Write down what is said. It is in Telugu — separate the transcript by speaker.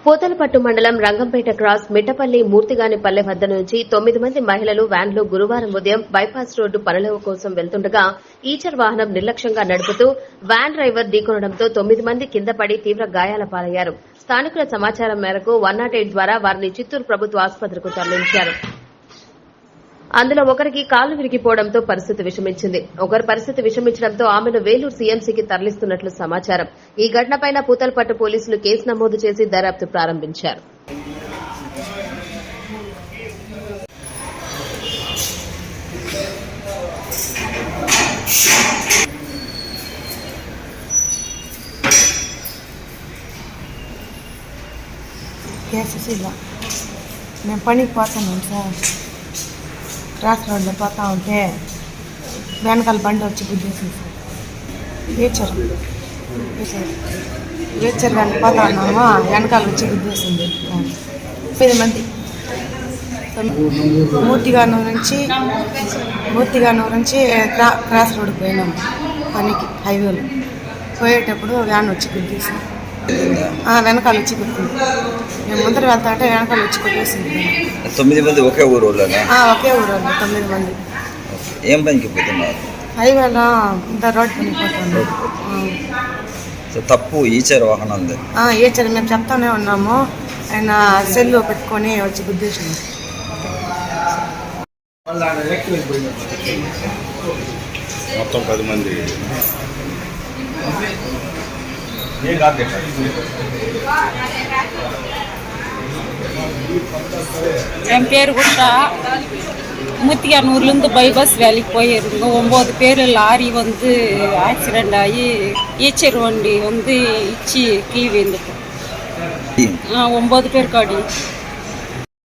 Speaker 1: పోతలపట్టు మండలం రంగంపేట క్రాస్ మిట్టపల్లి మూర్తిగానిపల్లె వద్ద నుంచి 9 మంది మహిళలు వ్యాన్లో గురువారం ఉదయం బైపాస్ రోడ్డు పనుల కోసం వెళ్తుండగా ఈచర్ వాహనం నిర్లక్ష్యంగా నడుపుతూ వ్యాన్ డ్రైవర్ ఢీకొనడంతో 9 మంది కింద పడి తీవ్ర గాయాల పాలయ్యారు. స్థానికుల సమాచారం మేరకు 108 ద్వారా వారిని చిత్తూరు ప్రభుత్వ ఆసుపత్రికి తరలించారు. అందులో ఒకరికి కాలు విరిగిపోవడంతో పరిస్థితి విషమించింది. ఒకరి పరిస్థితి విషమించడంతో ఆమెను వేలూరు సీఎంసీకి తరలిస్తున్నట్లు సమాచారం. ఈ ఘటనపై పూతలపట్టు పోలీసులు కేసు నమోదు చేసి దర్యాప్తు ప్రారంభించారు.
Speaker 2: మేము పనికి పోతున్నాం సార్. క్రాస్ రోడ్లో పోతా ఉంటే వెనకాల బండి వచ్చి గుద్దేసింది సార్. ఏచర్ కానీ పోతా ఉన్నామా, వెనకాల వచ్చి గుద్దేసింది. 10 మంది మూర్తిగానూరు నుంచి క్రాస్ రోడ్కి పోయినాము పనికి. హైవేలో పోయేటప్పుడు వ్యాన్ వచ్చి గుద్దేసింది. వెనకాల వచ్చి గుద్దింది. మేము ముందర వెళ్తా అంటే వెనకాల వచ్చి కొట్టేసింది.
Speaker 3: 9 మంది ఒకే ఊరు వాళ్ళనా?
Speaker 2: ఒకే ఊరు వాళ్ళు 9 మంది.
Speaker 3: ఏం పనికి పోతున్నారు?
Speaker 2: హైవేలో రోడ్ పనికి పోతుంది.
Speaker 3: తప్పు ఈచర్ వాహనం.
Speaker 2: ఈచర్ మేము చెప్తానే ఉన్నాము, ఆయన సెల్లు పెట్టుకొని వచ్చి గుద్దేసినాం.
Speaker 4: మొత్తం 10 మంది.
Speaker 5: என் பேர் குட்டா. மூத்தியானூர்லேருந்து பைபாஸ் வேலைக்கு போயிருங்க. 9 பேர் லாரி வந்து ஆக்சிடெண்ட் ஆகி ஈச்சர் வண்டி வந்து இச்சி கீ விழுந்துட்டோம். 9 பேர் காடி.